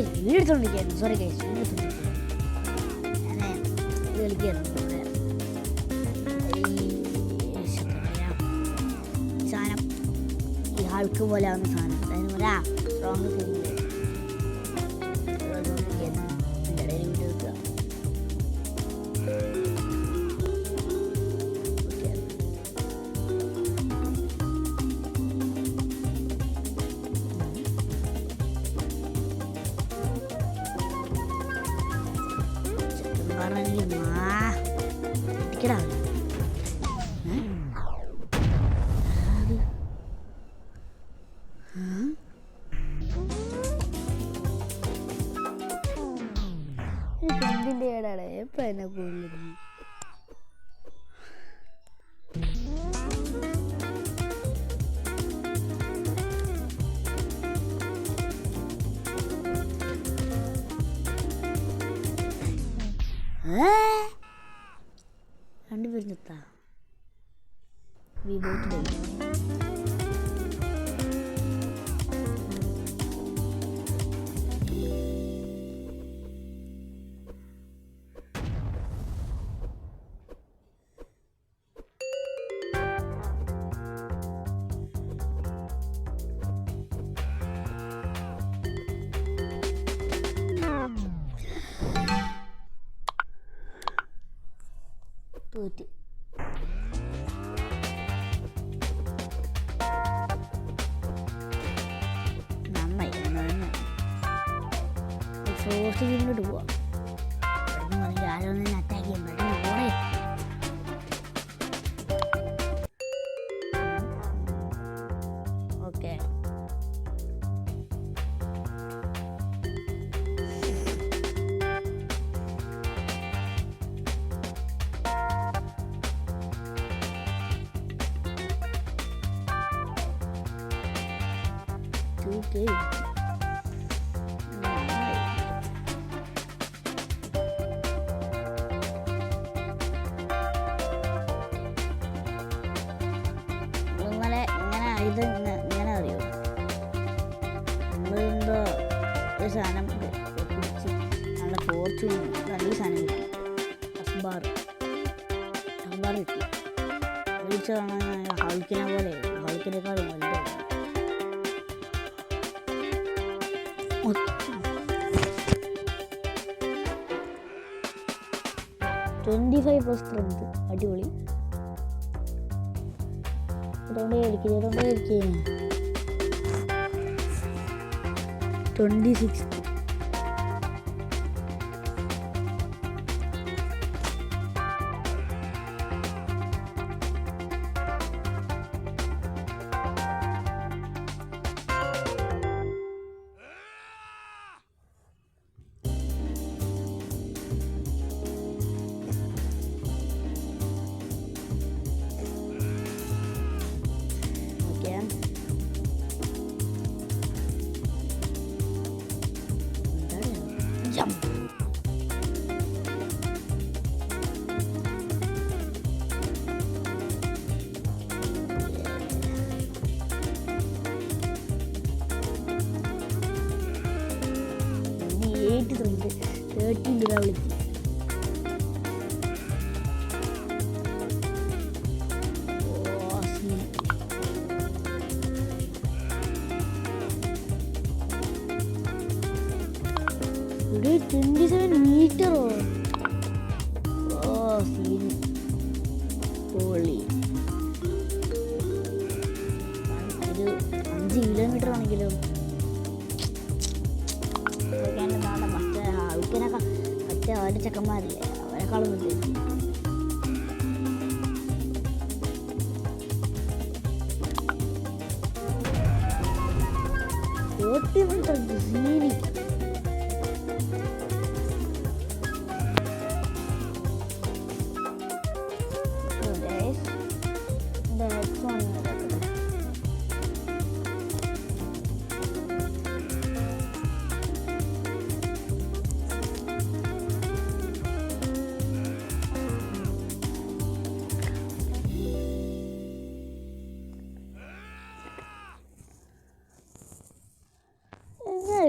Video എടുത്തോണ്ടിരിക്കുകയായിരുന്നു. Sorry guys, video എടുത്തോണ്ടിരിക്കുകയാണ്. ഞാൻ ഇത് കളിക്കുകയായിരുന്നു. ഈ സാധനം ഈ ഹൾക്ക് പോലെ ആവുന്ന സാധനം, അതിന് പറയാം സ്ട്രോങ് ഫീലിംഗ്. അതുകൊണ്ടിരിക്കുകയായിരുന്നു എൻ്റെ ഇടയിൽ വീഡിയോ എടുക്കുക. എന്തിൻ്റെ ഏടാണ് എപ്പോഴും എന്നെ കൂടുതലും രണ്ടുപേരും നിർത്താ തോറ്റ്. നന്നായി ഫോർത്ത് ഗെയിമിലോട്ട് പോവാം. ആരൊന്നും അറ്റാക്ക് ചെയ്യാൻ പറ്റും. പോണേ ഓക്കെ. Okay. ഇങ്ങനെ അറിയോ? നമ്മളെന്തോ ഒരു സാധനം കുടിച്ച് നല്ല ഫോർച്യൂൺ നല്ല സാധനം കിട്ടി. അഖ്ബാർ കിട്ടി. കുടിച്ചതാണ് ഹൾക്കിനെ പോലെ, ഹൾക്കിനേക്കാളും വലുതാണ്. 25% സ്ട്രെങ്ത്, അടിപൊളി. ഇതുകൊണ്ട് കളിക്കുക 26. ഒരു 27 മീറ്ററോ? ഓ സീൻ പൊളി. ഒരു 5 കിലോമീറ്റർ ആണെങ്കിലും മറ്റേ ആൾക്കാരൊക്കെ മറ്റേ ഓരോ ചെക്കന്മാരില്ലേ അവരെക്കാളും വലിയ സീനി.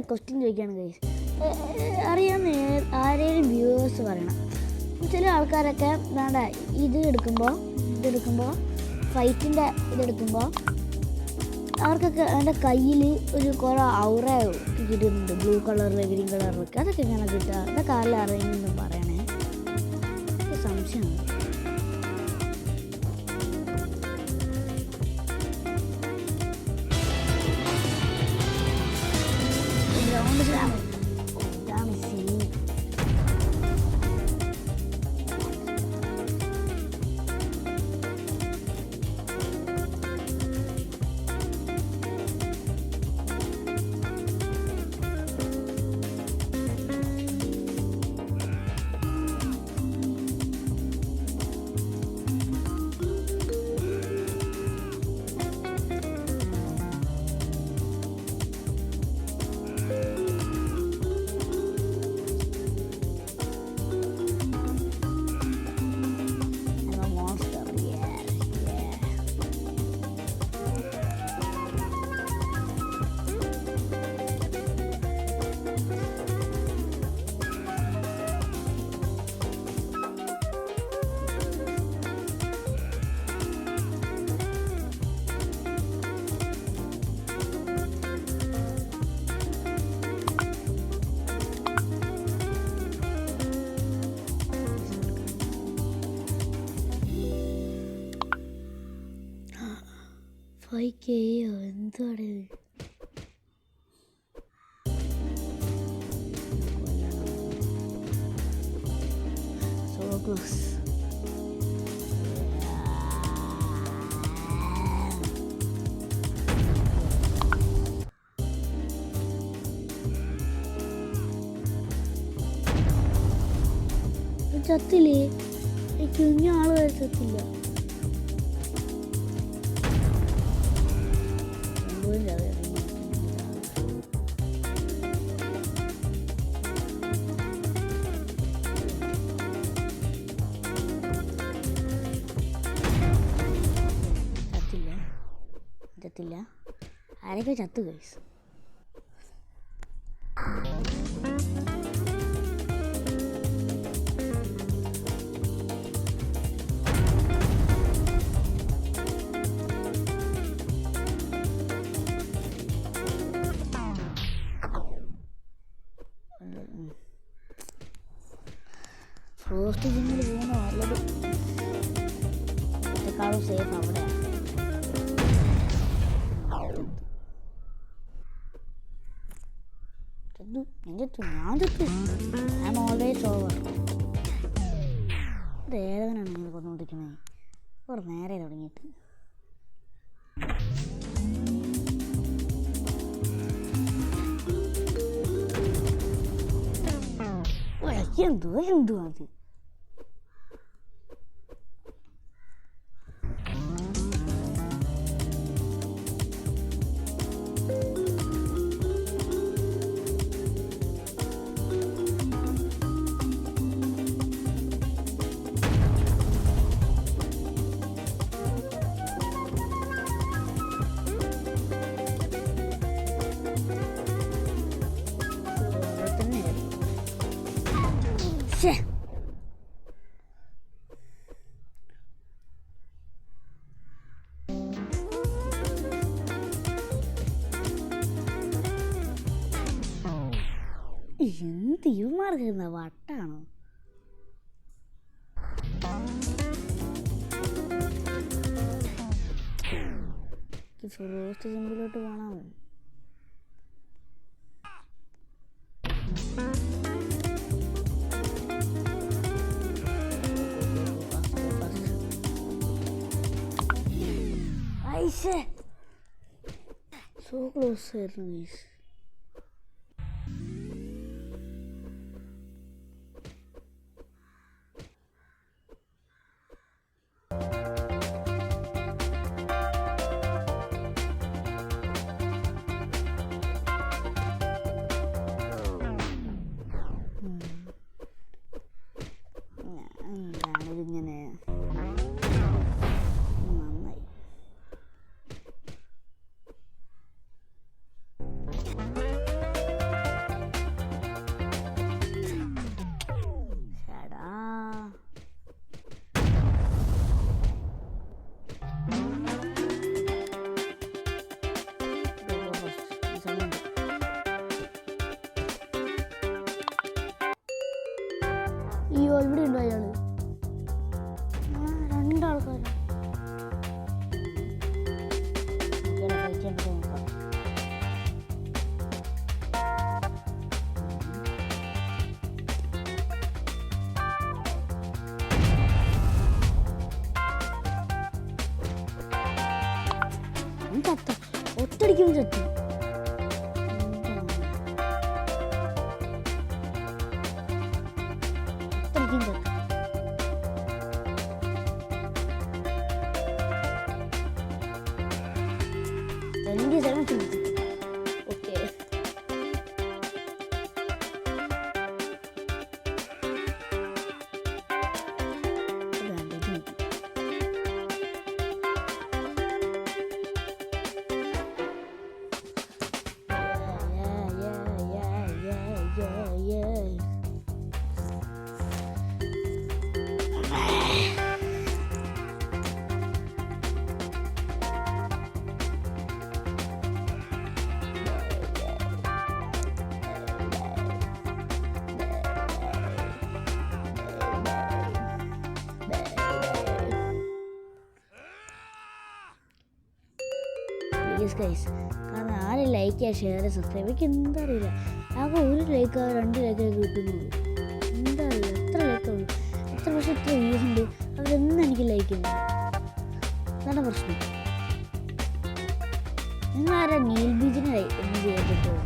ക്വസ്റ്റ്യൻ ചോദിക്കുകയാണ് ഗൈസ്. അറിയാവുന്ന ആരെയും വ്യൂവേഴ്സ് പറയണം. ചില ആൾക്കാരൊക്കെ വേണ്ട ഇതെടുക്കുമ്പോൾ ഫൈറ്റിൻ്റെ ഇതെടുക്കുമ്പോൾ അവർക്കൊക്കെ എൻ്റെ കയ്യിൽ കുറേ ഔറ കിട്ടുന്നുണ്ട്, ബ്ലൂ കളറിൽ ഗ്രീൻ കളറിലൊക്കെ. അതൊക്കെ ഇങ്ങനെ കിട്ടുക, അതൊക്കെ ആരെല്ലാം അറിയുമെന്നും പറയണേ, സംശയമാണ്. ഗ്രൗണ്ട് ഇതാണ് സീൻ. എന്താണ് so close. ചത്തില്ലേ? കുഞ്ഞ ആള് വരെ ചത്തില്ല. ചത്തില്ല, ആരൊക്കെ ചത്തു ഗൈസ്. ഫ്രോസ്റ്റ് ജിമ്മിൽ പോകുന്ന നല്ലത്, ഒറ്റക്കാളും സേഫ് അവിടെ. ഞാൻ ചത്തു. I am always over. ഇത് ഏതവനാണ് നിങ്ങൾ കൊന്നുകൊണ്ടിരിക്കുന്നത്? കുറേ നേരെ തുടങ്ങിയിട്ട്. എന്തുവാ അത്? എന്ത് ഇവന്മാർക്ക് വട്ടാണോ? ഫ്രോസ്റ്റ് ജിമ്മിലോട്ട് പോകണം. സോ ക്ലോസ് ആയിരുന്നു. ഇങ്ങനെ നന്നായി. അയ്യോ ഇവിടെ ഉണ്ടോ അയാള്? രണ്ടാൾക്കാർ നോക്കാം. ചത്ത ഒറ്റടിക്കും ചത്തു. ഒറ്റടിക്കും ചത്തു. ഓക്കെ പ്ലീസ് ഗൈസ്, കാരണം ആരും ലൈക്ക് ചെയ്യുക, ഷെയർ, സബ്സ്ക്രൈബ്, എനിക്ക് എന്താ അറിയില്ല. ആകെ 1 ലൈക്ക് 2 ലൈക്കൊക്കെ കിട്ടുന്നുള്ളൂ. എന്താ അറിയില്ല, എത്ര ലൈക്കുള്ളൂ, എത്ര പക്ഷേ എത്ര വ്യൂസ് ഉണ്ട്, അവരൊന്നും എനിക്ക് ലൈക്ക് ചെയ്യുന്നില്ല. അതാണ് പ്രശ്നം. നിങ്ങൾ ആരാ നീൽ ബീജിനെ ഒന്നും ചെയ്യാൻ പറ്റുമോ?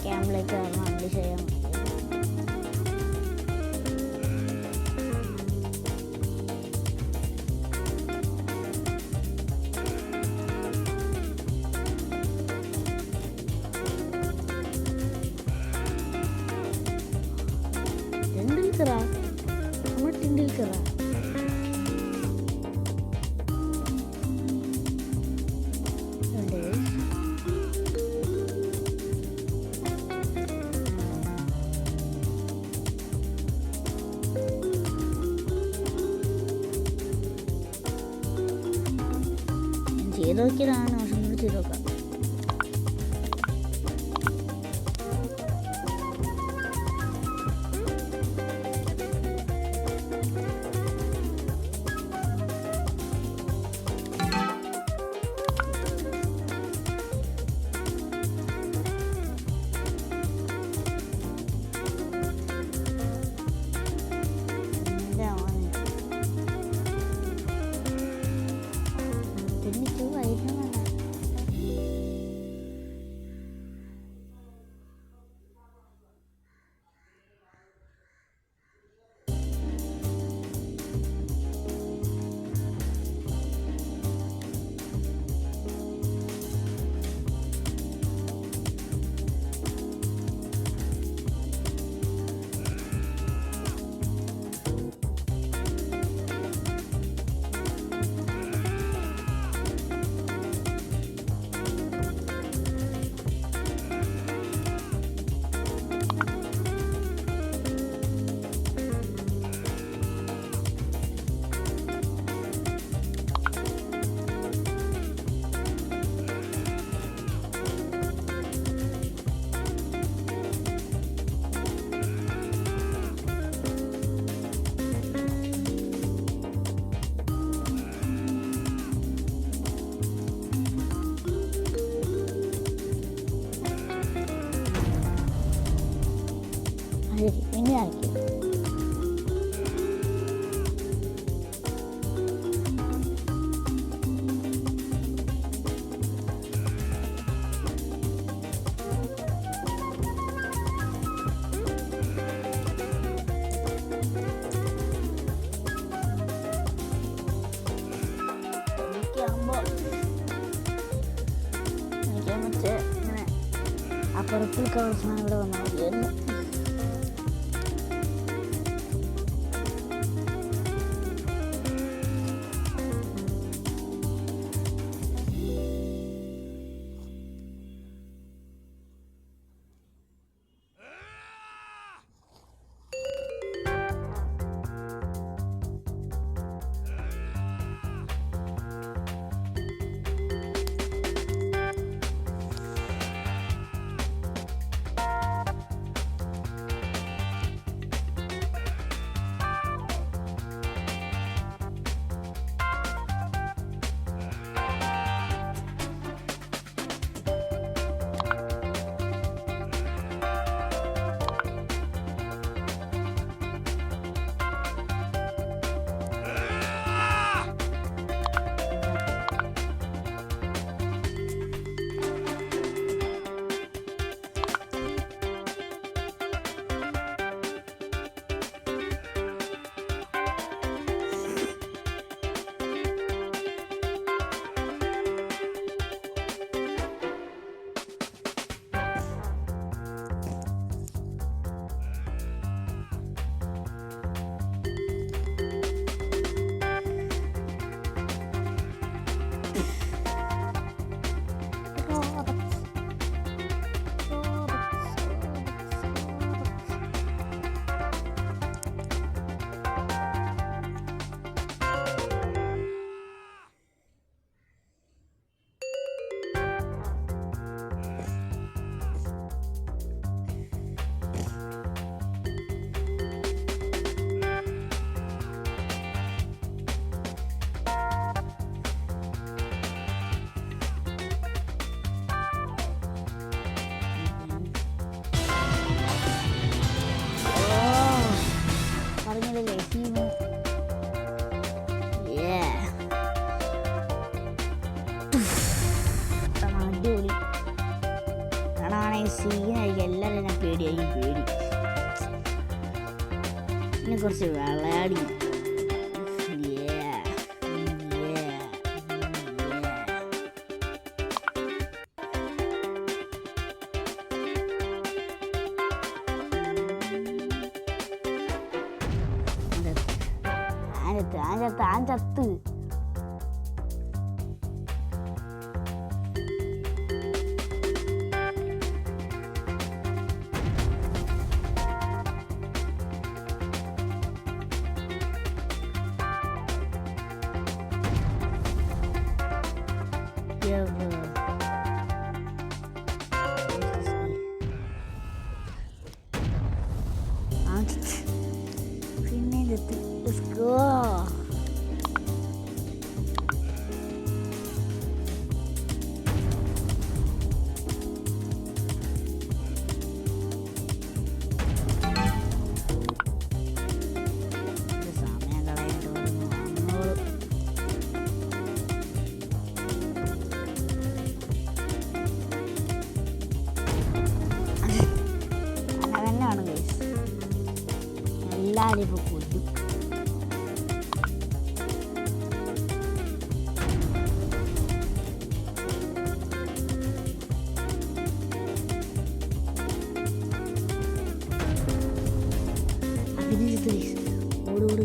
ക്യാമ്പിലേക്ക് വണ്ടി ചെയ്യാൻ ടെൻഡിൽക്കറാ, നമ്മൾ ടെൻഡിൽക്കറാ. ചെയ്ത് നോക്കിയതാണ്, പക്ഷെ നമ്മൾ ചെയ്ത് നോക്കാം. പിന്നെ ആക്കി മറ്റേ ഇങ്ങനെ ആ പർപ്പിൾ കളർ സാധനം ഇവിടെ വന്നാൽ മതിയായിരുന്നു. പറഞ്ഞില്ലേ സീന് അടിപൊളി കാണാണെങ്കിൽ സീനായിരിക്കും. എല്ലാവരും ഞാൻ പേടിയായിരിക്കും. പേടി പിന്നെ കുറച്ച് വിളയാടി താൻ ചത്ത് പിന്നെ let's go. എല്ലാവരും ഇപ്പോൾ കൊല്ലും. അഭിനയിച്ചത് ഓടോട്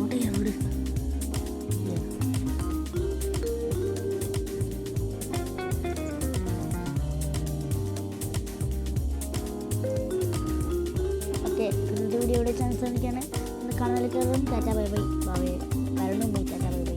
ഓടയാ ഓട്. ഓക്കെ, വീഡിയോ ഇവിടെ ചാൻസ് ശ്രമിക്കാണ്. ഒന്ന് കാണാൻ കയറും. Tata bye bye. വരണം പോയി. Tata bye bye.